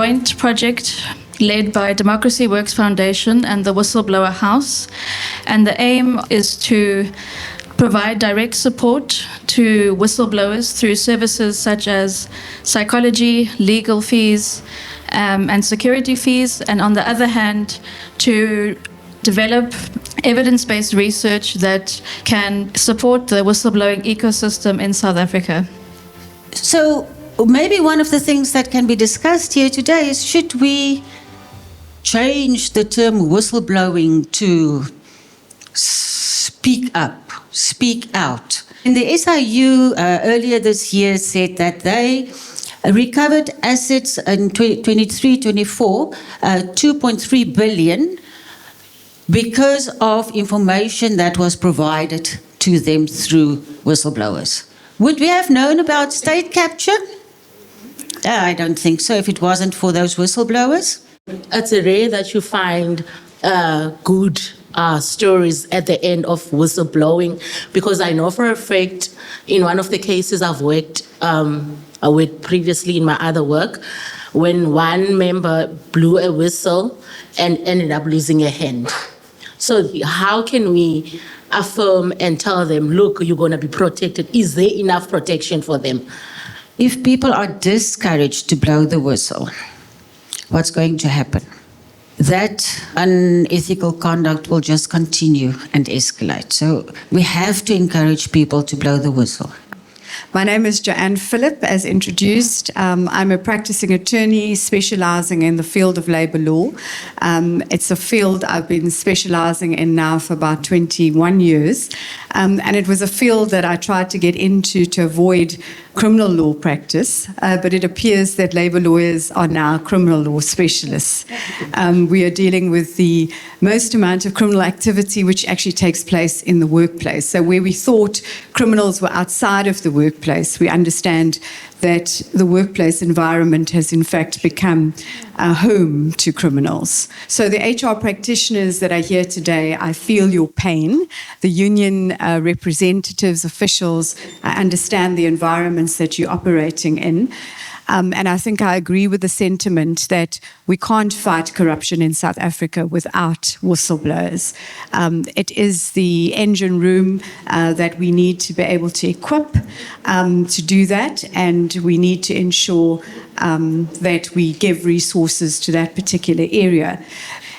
joint project led by Democracy Works Foundation and the Whistleblower House. And the aim is to provide direct support to whistleblowers through services such as psychology, legal fees, and security fees. And on the other hand, to develop evidence-based research that can support the whistleblowing ecosystem in South Africa. So maybe one of the things that can be discussed here today is, should we change the term whistleblowing to speak up, speak out? And the SIU earlier this year said that they recovered assets in 23-24, 2.3 billion, because of information that was provided to them through whistleblowers. Would we have known about state capture? I don't think so, if it wasn't for those whistleblowers. It's rare that you find good stories at the end of whistleblowing, because I know for a fact in one of the cases I worked previously in my other work, when one member blew a whistle and ended up losing a hand. So how can we affirm and tell them, look, you're going to be protected? Is there enough protection for them? If people are discouraged to blow the whistle, what's going to happen? That unethical conduct will just continue and escalate. So we have to encourage people to blow the whistle. My name is Joanne Phillip, as introduced. I'm a practicing attorney specializing in the field of labor law. It's a field I've been specializing in now for about 21 years. And it was a field that I tried to get into to avoid criminal law practice, but it appears that labor lawyers are now criminal law specialists. We are dealing with the most amount of criminal activity which actually takes place in the workplace. So where we thought criminals were outside of the workplace, we understand that the workplace environment has in fact become a home to criminals. So the HR practitioners that are here today, I feel your pain. The union representatives, officials, understand the environments that you're operating in. And I think I agree with the sentiment that we can't fight corruption in South Africa without whistleblowers. It is the engine room that we need to be able to equip to do that, and we need to ensure that we give resources to that particular area.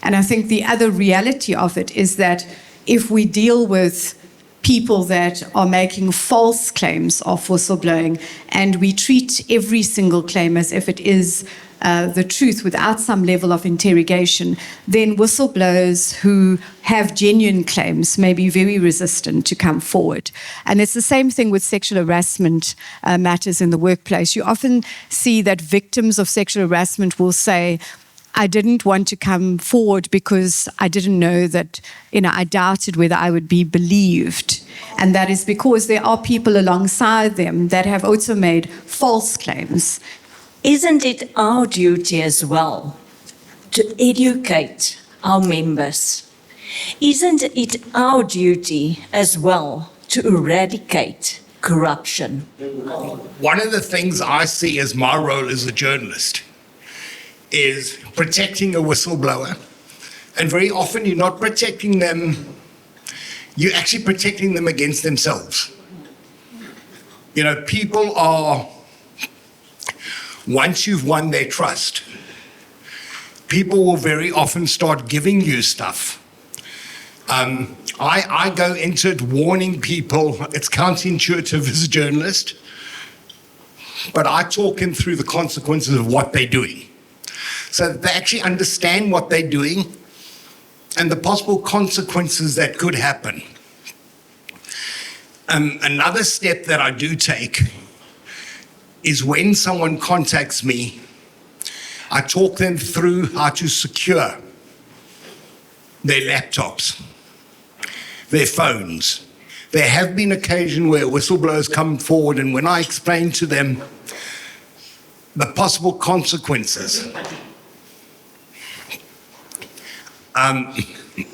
And I think the other reality of it is that if we deal with people that are making false claims of whistleblowing, and we treat every single claim as if it is the truth without some level of interrogation, then whistleblowers who have genuine claims may be very resistant to come forward. And it's the same thing with sexual harassment matters in the workplace. You often see that victims of sexual harassment will say, I didn't want to come forward because I didn't know that, I doubted whether I would be believed. And that is because there are people alongside them that have also made false claims. Isn't it our duty as well to educate our members? Isn't it our duty as well to eradicate corruption? One of the things I see as my role as a journalist is protecting a whistleblower. And very often you're not protecting them, you're actually protecting them against themselves. People are, once you've won their trust, people will very often start giving you stuff. I go into it warning people, it's counterintuitive as a journalist, but I talk them through the consequences of what they're doing, so that they actually understand what they're doing and the possible consequences that could happen. Another step that I do take is when someone contacts me, I talk them through how to secure their laptops, their phones. There have been occasions where whistleblowers come forward, and when I explain to them the possible consequences,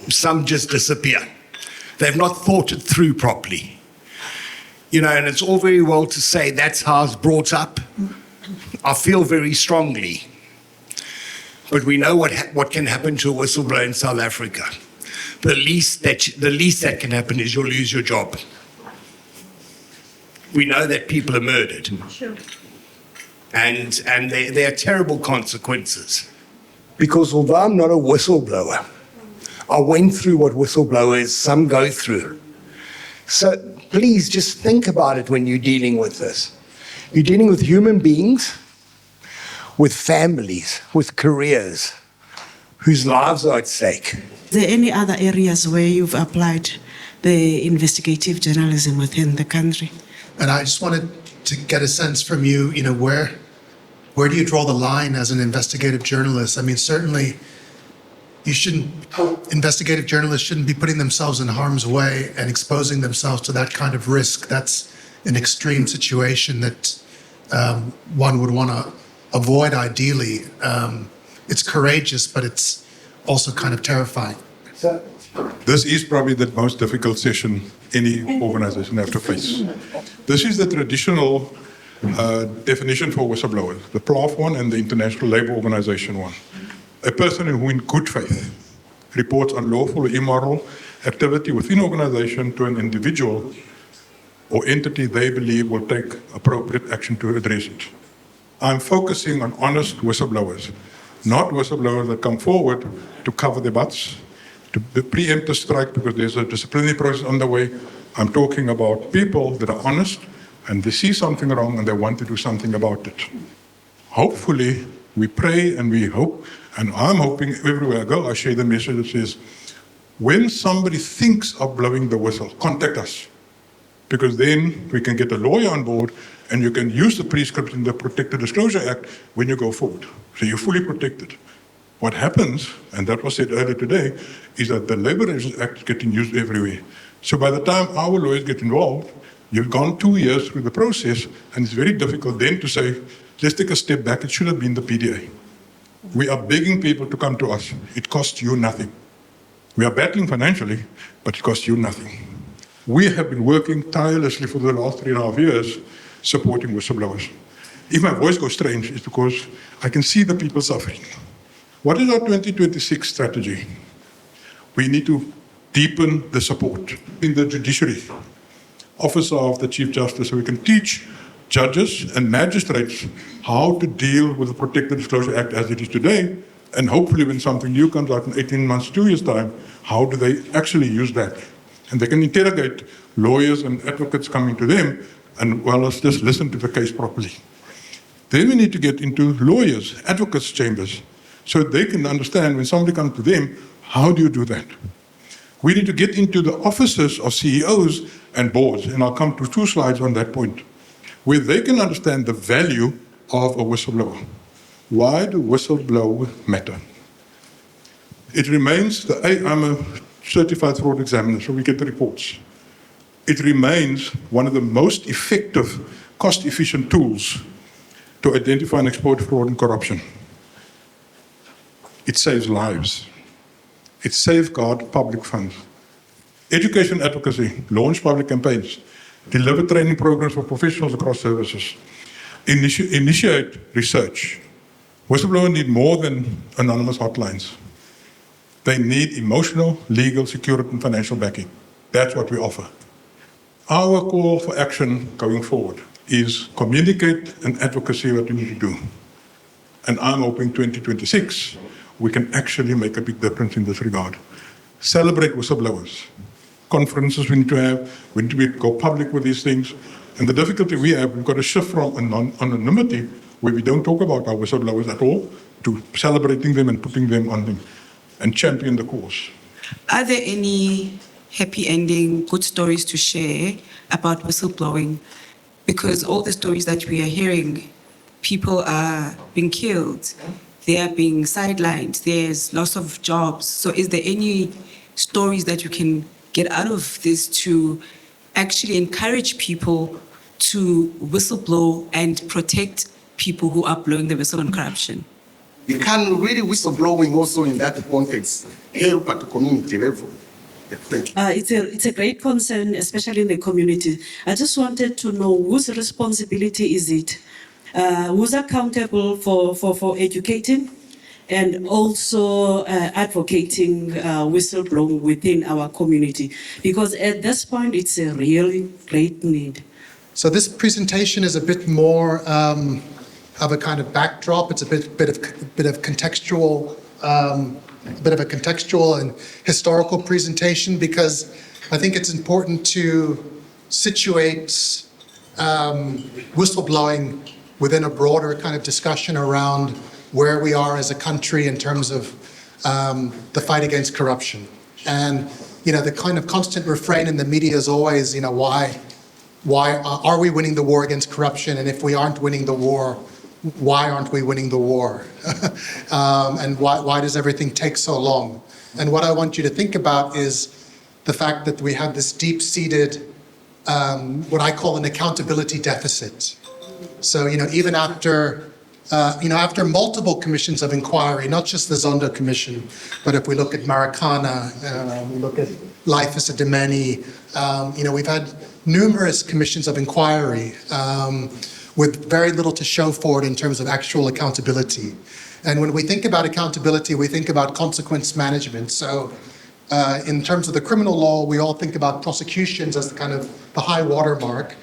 some just disappear. They've not thought it through properly. And it's all very well to say that's how I was brought up. I feel very strongly But we know what can happen to a whistleblower in South Africa. The least that can happen is you'll lose your job. We know that people are murdered. Sure. And there are terrible consequences. Because although I'm not a whistleblower, I went through what whistleblowers, some go through. So please just think about it when you're dealing with this. You're dealing with human beings, with families, with careers, whose lives are at stake. Are there any other areas where you've applied the investigative journalism within the country? And I just wanted to get a sense from you, where do you draw the line as an investigative journalist? I mean, certainly investigative journalists shouldn't be putting themselves in harm's way and exposing themselves to that kind of risk. That's an extreme situation that one would want to avoid ideally. It's courageous, but it's also kind of terrifying. This is probably the most difficult session any organization has to face. This is the traditional definition for whistleblowers, the PLAF one and the International Labour Organization one. A person who in good faith reports unlawful or immoral activity within an organization to an individual or entity they believe will take appropriate action to address it. I'm focusing on honest whistleblowers, not whistleblowers that come forward to cover their butts, to preempt a strike because there's a disciplinary process on the way. I'm talking about people that are honest and they see something wrong and they want to do something about it. Hopefully, we pray and we hope, and I'm hoping everywhere I go, I share the message that says, when somebody thinks of blowing the whistle, contact us. Because then we can get a lawyer on board and you can use the prescription in the Protected Disclosure Act when you go forward. So you're fully protected. What happens, and that was said earlier today, is that the Labour Relations Act is getting used everywhere. So by the time our lawyers get involved, you've gone 2 years through the process, and it's very difficult then to say, let's take a step back, it should have been the PDA. We are begging people to come to us. It costs you nothing. We are battling financially, but it costs you nothing. We have been working tirelessly for the last 3.5 years supporting whistleblowers. If my voice goes strange, it's because I can see the people suffering. What is our 2026 strategy? We need to deepen the support in the judiciary, office of the Chief Justice, so we can teach judges and magistrates how to deal with the Protected Disclosure Act as it is today, and hopefully when something new comes out in 18 months, 2 years' time, how do they actually use that? And they can interrogate lawyers and advocates coming to them, and well, let's just listen to the case properly. Then we need to get into lawyers, advocates' chambers, so they can understand when somebody comes to them, how do you do that? We need to get into the offices of CEOs and boards, and I'll come to 2 slides on that point, where they can understand the value of a whistleblower. Why do whistleblowers matter? It remains, I'm a certified fraud examiner, so we get the reports. It remains one of the most effective, cost-efficient tools to identify and exploit fraud and corruption. It saves lives. It safeguards public funds. Education advocacy, launch public campaigns, deliver training programs for professionals across services, initiate research. Whistleblowers need more than anonymous hotlines. They need emotional, legal, security, and financial backing. That's what we offer. Our call for action going forward is communicate and advocacy what we need to do. And I'm hoping 2026, we can actually make a big difference in this regard. Celebrate whistleblowers. Conferences we need to have, we need to go public with these things. And the difficulty we have, we've got to shift from anonymity, where we don't talk about our whistleblowers at all, to celebrating them and putting them on them, and champion the cause. Are there any happy ending, good stories to share about whistleblowing? Because all the stories that we are hearing, people are being killed, they are being sidelined, there's loss of jobs. So is there any stories that you can get out of this to actually encourage people to whistleblow and protect people who are blowing the whistle on corruption? We can really whistleblowing also in that context help at the community level. It's a great concern, especially in the community. I just wanted to know whose responsibility is it? Who's accountable for educating and also advocating whistleblowing within our community, because at this point it's a really great need. So this presentation is a bit more of a kind of backdrop. It's a bit of contextual, bit of a contextual and historical presentation, because I think it's important to situate whistleblowing within a broader kind of discussion around where we are as a country in terms of the fight against corruption. And, the kind of constant refrain in the media is always, why are we winning the war against corruption? And if we aren't winning the war, why aren't we winning the war? And why does everything take so long? And what I want you to think about is the fact that we have this deep-seated, what I call an accountability deficit. So, even after multiple commissions of inquiry, not just the Zondo Commission, but if we look at Marikana, we look at Life a Demeni, we've had numerous commissions of inquiry with very little to show for it in terms of actual accountability. And when we think about accountability, we think about consequence management. So in terms of the criminal law, we all think about prosecutions as the kind of the high watermark.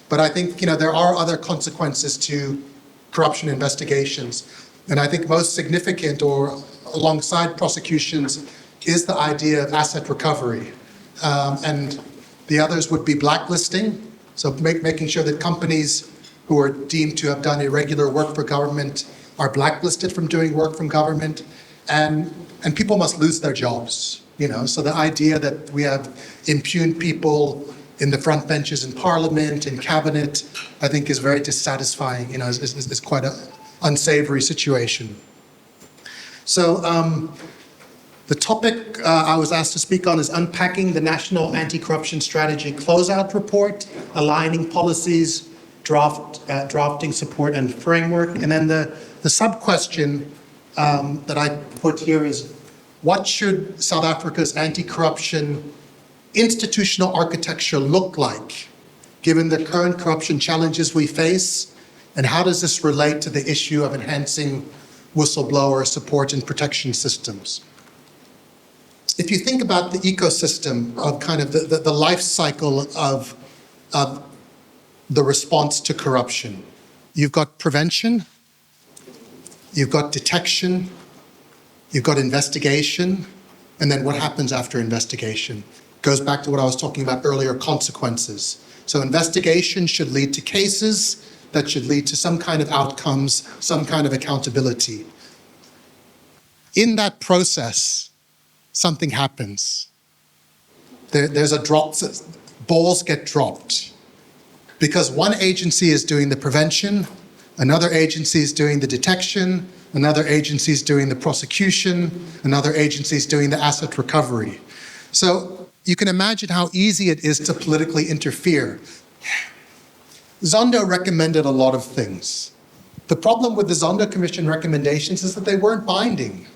But I think, there are other consequences to corruption investigations. And I think most significant, or alongside prosecutions, is the idea of asset recovery. And the others would be blacklisting, so making sure that companies who are deemed to have done irregular work for government are blacklisted from doing work from government, and people must lose their jobs. So the idea that we have impugned people in the front benches in Parliament, in Cabinet, I think is very dissatisfying. Is quite an unsavory situation. So the topic I was asked to speak on is unpacking the National Anti-Corruption Strategy Closeout Report, aligning policies, drafting support and framework. And then the sub-question that I put here is, what should South Africa's anti-corruption institutional architecture look like, given the current corruption challenges we face, and how does this relate to the issue of enhancing whistleblower support and protection systems? If you think about the ecosystem of kind of the life cycle of the response to corruption, you've got prevention, you've got detection, you've got investigation, and then what happens after investigation? Goes back to what I was talking about earlier, consequences. So investigation should lead to cases that should lead to some kind of outcomes, some kind of accountability. In that process, something happens. There's a drop, balls get dropped. Because one agency is doing the prevention, another agency is doing the detection, another agency is doing the prosecution, another agency is doing the asset recovery. So you can imagine how easy it is to politically interfere. Zondo recommended a lot of things. The problem with the Zondo Commission recommendations is that they weren't binding.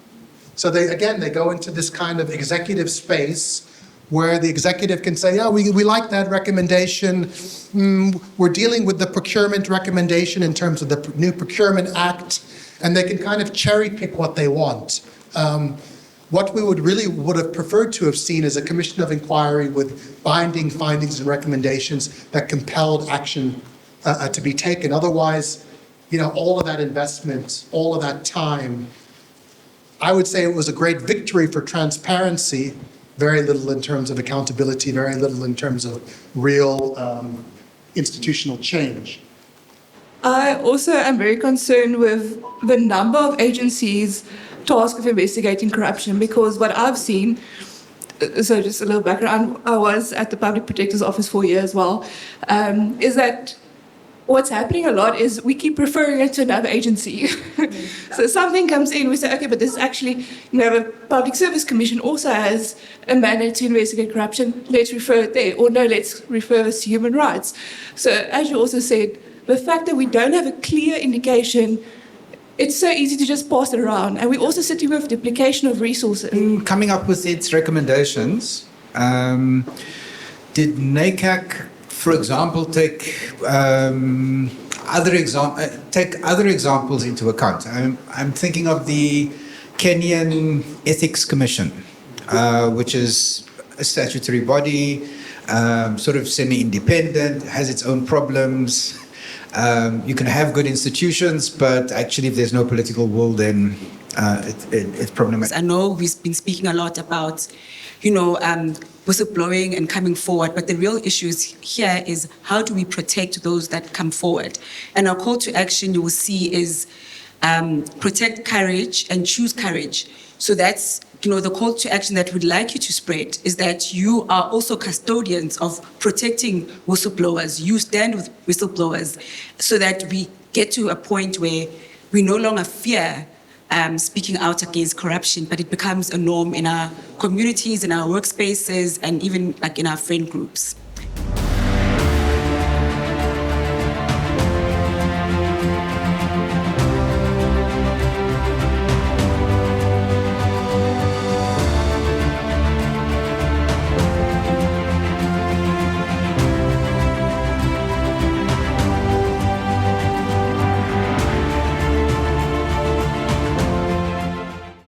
So they go into this kind of executive space where the executive can say, yeah, we like that recommendation. We're dealing with the procurement recommendation in terms of the new Procurement Act, and they can kind of cherry pick what they want. What we would have preferred to have seen is a commission of inquiry with binding findings and recommendations that compelled action to be taken. Otherwise, all of that investment, all of that time, I would say it was a great victory for transparency, very little in terms of accountability, very little in terms of real institutional change. I also am very concerned with the number of agencies tasked with investigating corruption, because what I've seen, so just a little background, I was at the Public Protector's Office for a year as well, is that what's happening a lot is we keep referring it to another agency. So something comes in, we say, okay, but this is actually, the Public Service Commission also has a mandate to investigate corruption, let's refer it there, or no, let's refer this to human rights. So as you also said, the fact that we don't have a clear indication, it's so easy to just pass it around. And we're also sitting with duplication of resources. In coming up with its recommendations, did NACAC, for example, take other examples into account? I'm thinking of the Kenyan Ethics Commission, which is a statutory body, sort of semi-independent, has its own problems. You can have good institutions, but actually if there's no political will, then it's problematic. I know we've been speaking a lot about, whistleblowing and coming forward, but the real issue here is how do we protect those that come forward? And our call to action, you will see, is protect courage and choose courage. So that's, the call to action that we'd like you to spread is that you are also custodians of protecting whistleblowers. You stand with whistleblowers so that we get to a point where we no longer fear speaking out against corruption, but it becomes a norm in our communities, in our workspaces, and even like in our friend groups.